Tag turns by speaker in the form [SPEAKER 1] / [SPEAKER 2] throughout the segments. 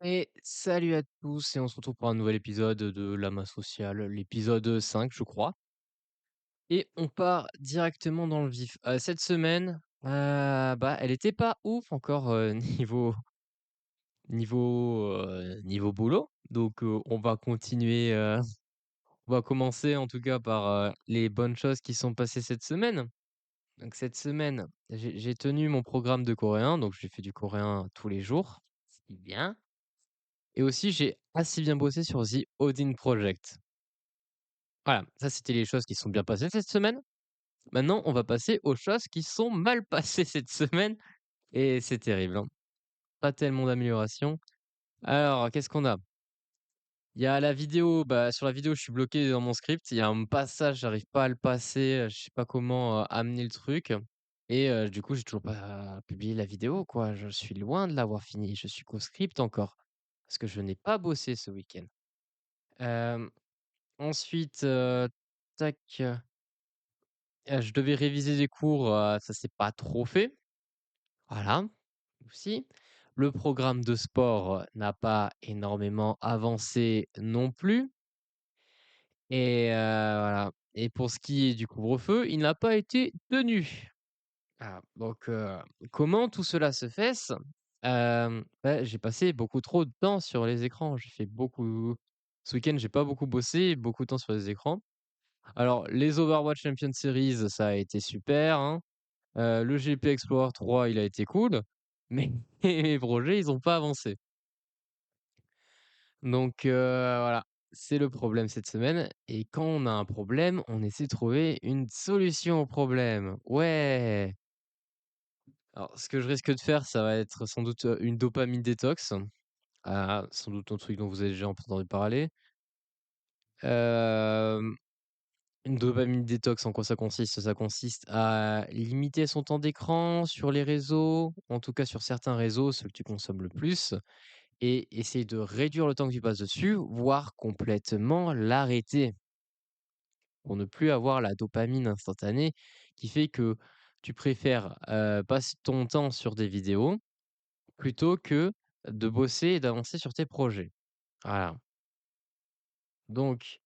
[SPEAKER 1] Et salut à tous et on se retrouve pour un nouvel épisode de Lama Social, l'épisode 5 je crois. Et on part directement dans le vif. Cette semaine, elle était pas ouf encore, niveau boulot. Donc, on va continuer, on va commencer en tout cas par, les bonnes choses qui sont passées cette semaine. Donc cette semaine, j'ai tenu mon programme de coréen, donc j'ai fait du coréen tous les jours, ce qui est bien. Et aussi, j'ai assez bien bossé sur The Odin Project. Voilà, ça c'était les choses qui sont bien passées cette semaine. Maintenant, on va passer aux choses qui sont mal passées cette semaine et c'est terrible, hein. Pas tellement d'amélioration. Alors, qu'est-ce qu'on a? Il y a la vidéo, sur la vidéo, je suis bloqué dans mon script. Il y a un passage, j'arrive pas à le passer, je sais pas comment, amener le truc et du coup, j'ai toujours pas publié la vidéo, quoi. Je suis loin de l'avoir fini. Je suis qu'au script encore parce que je n'ai pas bossé ce week-end. Hem Ensuite, tac, je devais réviser des cours, ça s'est pas trop fait. Voilà, aussi. Le programme de sport, n'a pas énormément avancé non plus et voilà et pour ce qui est du couvre-feu, il n'a pas été tenu. Voilà, donc comment tout cela se fait-ce? J'ai passé beaucoup trop de temps sur les écrans. J'ai fait beaucoup ce week-end, j'ai pas beaucoup bossé, beaucoup de temps sur les écrans. Alors, les Overwatch Champions Series, ça a été super, hein. Le GP Explorer 3, il a été cool, mais mes projets, ils ont pas avancé. Donc, voilà, c'est le problème cette semaine et quand on a un problème, on essaie de trouver une solution au problème. Ouais! Alors, ce que je risque de faire, ça va être sans doute, une dopamine détox. Ah, sans doute un truc dont vous avez déjà entendu parler. Hem Une dopamine détox, en quoi ça consiste? Ça consiste à limiter son temps d'écran sur les réseaux, en tout cas sur certains réseaux, ceux que tu consommes le plus et essayer de réduire le temps que tu passes dessus, voire complètement l'arrêter pour ne plus avoir la dopamine instantanée qui fait que tu préfères, passer ton temps sur des vidéos plutôt que de bosser et d'avancer sur tes projets. Voilà. Donc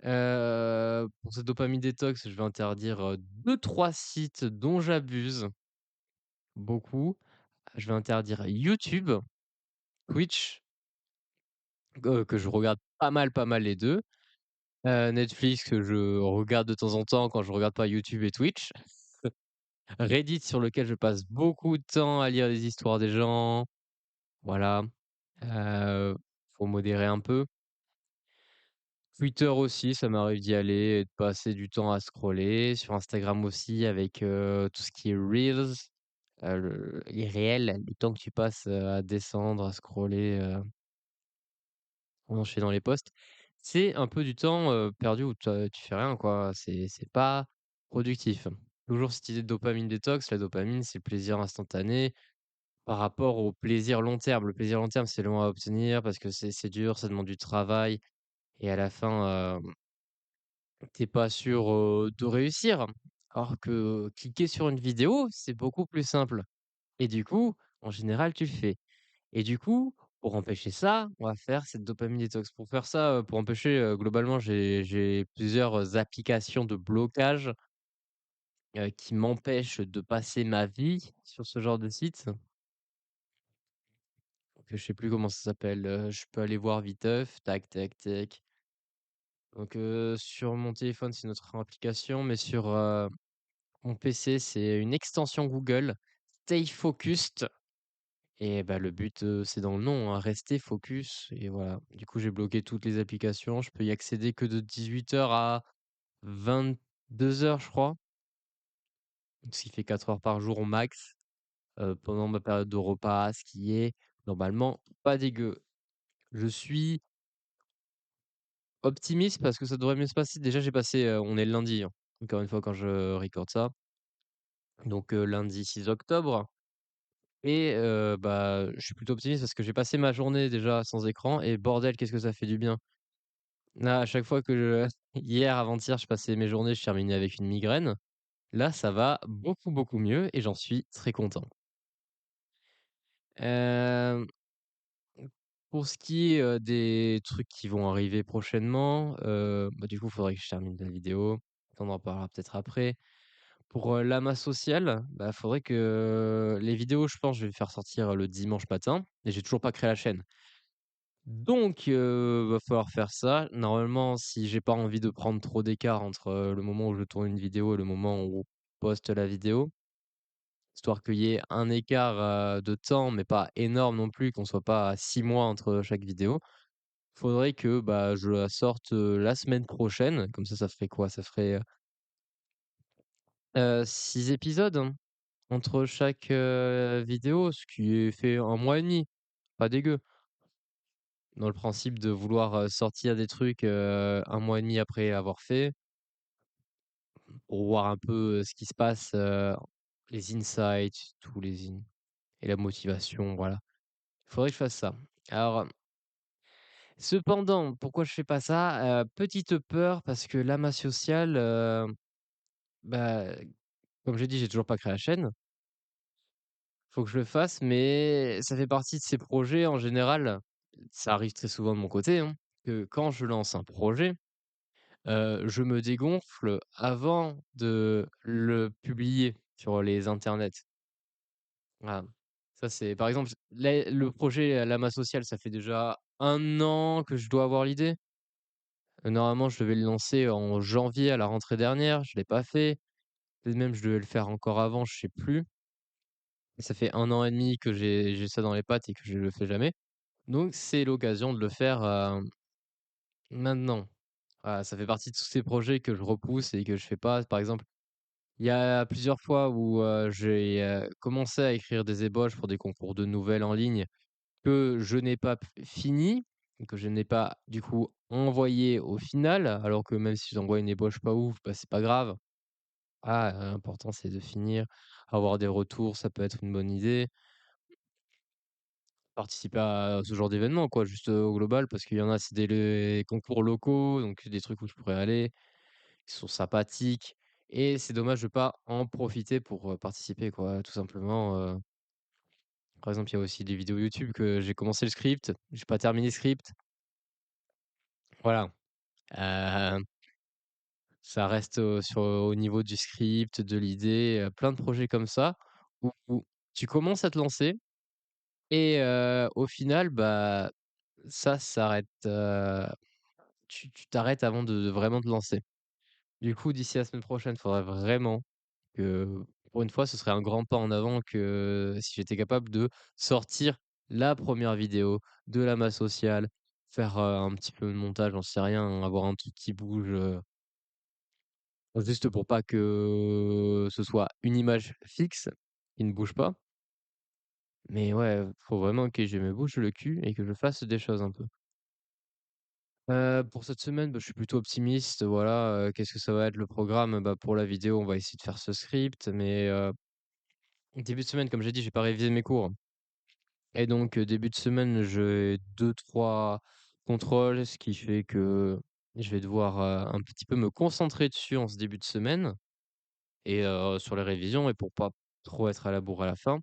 [SPEAKER 1] pour cette dopamine détox, je vais interdire, 2-3 sites dont j'abuse beaucoup. Je vais interdire YouTube, Twitch, que je regarde pas mal les 2, Netflix que je regarde de temps en temps quand je regarde pas YouTube et Twitch, Reddit sur lequel je passe beaucoup de temps à lire les histoires des gens, voilà, heu, faut modérer un peu. Twitter aussi, ça m'arrive d'y aller et de passer du temps à scroller. Sur Instagram aussi avec, tout ce qui est reels, le les réels, le temps que tu passes, à descendre, à scroller, en enchaînant les posts. C'est un peu du temps, perdu où tu fais rien quoi, c'est pas productif. Toujours cette idée de dopamine détox, la dopamine, c'est le plaisir instantané par rapport au plaisir long terme. Le plaisir long terme, c'est long à obtenir parce que c'est dur, ça demande du travail et à la fin, tu pas sûr, de réussir. Alors que cliquer sur une vidéo, c'est beaucoup plus simple et du coup, en général, tu le fais et du coup, pour empêcher ça, on va faire cette dopamine détox. Pour faire ça, pour empêcher, globalement, j'ai plusieurs, applications de blocage, qui m'empêchent de passer ma vie sur ce genre de site. Donc, je sais plus comment ça s'appelle, je peux aller voir viteuf, tac, tac, tac. Donc, sur mon téléphone, c'est notre application, mais sur, mon PC, c'est une extension Google, Stay Focused et bah, le but, c'est dans le nom, hein, rester focus et voilà. Du coup, j'ai bloqué toutes les applications. Je peux y accéder que de 18 h à 22 h, je crois. Donc ce qui fait 4 heures par jour au max, pendant ma période de repas, ce qui est normalement pas dégueu. Je suis optimiste parce que ça devrait mieux se passer. Déjà, j'ai passé, on est le lundi, hein, encore une fois quand je record ça, donc lundi 6 octobre. Et je suis plutôt optimiste parce que j'ai passé ma journée déjà sans écran et bordel, qu'est-ce que ça fait du bien. Là, à chaque fois que je hier, avant-hier, je passais mes journées, je terminais avec une migraine. Là, ça va beaucoup, beaucoup mieux et j'en suis très content. Hem, Pour ce qui est, des trucs qui vont arriver prochainement, bah, du coup, il faudrait que je termine la vidéo. On en parlera peut-être après. Pour, l'amas social, bah, faudrait que les vidéos, je pense, je vais les faire sortir le dimanche matin et j'ai toujours pas créé la chaîne. Donc va falloir faire ça. Normalement, si j'ai pas envie de prendre trop d'écart entre, le moment où je tourne une vidéo et le moment où on poste la vidéo, histoire qu'il y ait un écart, de temps, mais pas énorme non plus, qu'on soit pas à 6 mois entre chaque vidéo. Faudrait que, bah, je la sorte, la semaine prochaine. Comme ça ferait quoi? Ça ferait, 6 épisodes, hein, entre chaque, vidéo, ce qui fait 1 mois et demi. Pas dégueu. Dans le principe de vouloir, sortir des trucs, 1 mois et demi après avoir fait, pour voir un peu, ce qui se passe, les insights, tous les in et la motivation, voilà. Il faudrait que je fasse ça. Alors, cependant, pourquoi je fais pas ça? Petite peur parce que l'amas social, bah, comme j'ai dit, j'ai toujours pas créé la chaîne. Faut que je le fasse, mais ça fait partie de ces projets en général, ça arrive très souvent de mon côté, hein, que quand je lance un projet, je me dégonfle avant de le publier sur les internets. Voilà. Ça, c'est par exemple, le projet, Lama social, ça fait déjà 1 an que je dois avoir l'idée. Normalement, je devais le lancer en janvier à la rentrée dernière, je l'ai pas fait. Peut-être même je devais le faire encore avant, je sais plus. Ça fait 1 an et demi que j'ai ça dans les pattes et que je le fais jamais. Donc c'est l'occasion de le faire, maintenant. Voilà, ça fait partie de tous ces projets que je repousse et que je fais pas. Par exemple, il y a plusieurs fois où, j'ai, commencé à écrire des ébauches pour des concours de nouvelles en ligne que je n'ai pas fini, que je n'ai pas du coup envoyé au final, alors que même si j'envoie une ébauche pas ouf, bah, c'est pas grave. Ah, l'important c'est de finir, avoir des retours, ça peut être une bonne idée. Participer à ce genre d'événement quoi, juste, au global parce qu'il y en a, c'est des concours locaux, donc des trucs où je pourrais aller, qui sont sympathiques et c'est dommage de pas en profiter pour, participer quoi, tout simplement, par exemple, il y a aussi des vidéos YouTube que j'ai commencé le script, j'ai pas terminé le script, voilà. Heu, Ça reste, au niveau du script, de l'idée, plein de projets comme ça où tu commences à te lancer et au final, bah, ça s'arrête, tu t'arrêtes avant de vraiment te lancer. Du coup, d'ici la semaine prochaine, il faudrait vraiment que, pour une fois, ce serait un grand pas en avant que si j'étais capable de sortir la première vidéo de la masse sociale, faire, un petit peu de montage, j'en sais rien, hein, avoir un truc qui bouge, juste pour pas que ce soit une image fixe qui ne bouge pas. Mais ouais, faut vraiment que je me bouge le cul et que je fasse des choses un peu. Pour cette semaine, bah, je suis plutôt optimiste, voilà, qu'est-ce que ça va être le programme? Bah, pour la vidéo, on va essayer de faire ce script, mais début de semaine, comme j'ai dit, j'ai pas révisé mes cours et donc début de semaine, j'ai 2-3 contrôles, ce qui fait que je vais devoir, un petit peu me concentrer dessus en ce début de semaine et sur les révisions et pour pas trop être à la bourre à la fin.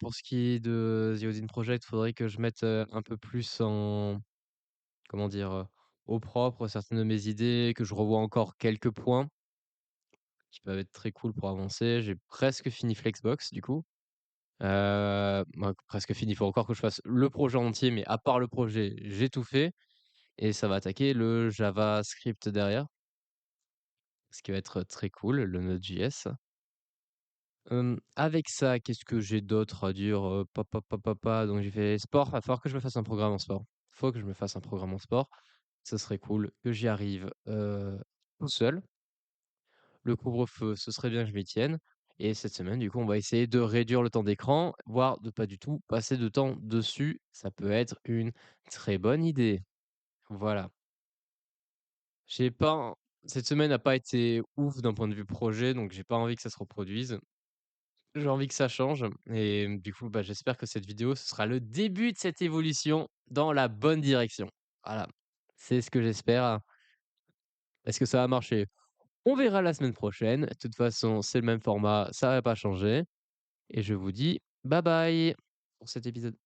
[SPEAKER 1] Pour ce qui est de The Odin Project, faudrait que je mette, un peu plus en comment dire? Au propre certaines de mes idées, que je revoie encore quelques points qui peuvent être très cool pour avancer. J'ai presque fini Flexbox du coup. Bah, presque fini, il faut encore que je fasse le projet entier, mais à part le projet, j'ai tout fait et ça va attaquer le JavaScript derrière, ce qui va être très cool, le Node.js. Avec ça, qu'est-ce que j'ai d'autre à dire? Donc j'ai fait sport, va falloir que je me fasse un programme en sport. Faut que je me fasse un programme en sport. Ce serait cool que j'y arrive, tout seul. Le couvre-feu, ce serait bien que je m'y tienne et cette semaine, du coup, on va essayer de réduire le temps d'écran, voire de pas du tout passer de temps dessus. Ça peut être une très bonne idée. Voilà. J'ai pas Cette semaine n'a pas été ouf d'un point de vue projet, donc j'ai pas envie que ça se reproduise. J'ai envie que ça change et du coup, bah, j'espère que cette vidéo, ce sera le début de cette évolution dans la bonne direction. Voilà, c'est ce que j'espère. Est-ce que ça va marcher? On verra la semaine prochaine. De toute façon, c'est le même format, ça va pas changer et je vous dis bye bye pour cet épisode.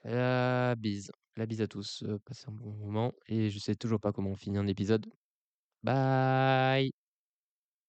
[SPEAKER 1] La bise. La bise à tous, passez un bon moment et je sais toujours pas comment on finit un épisode. Bye.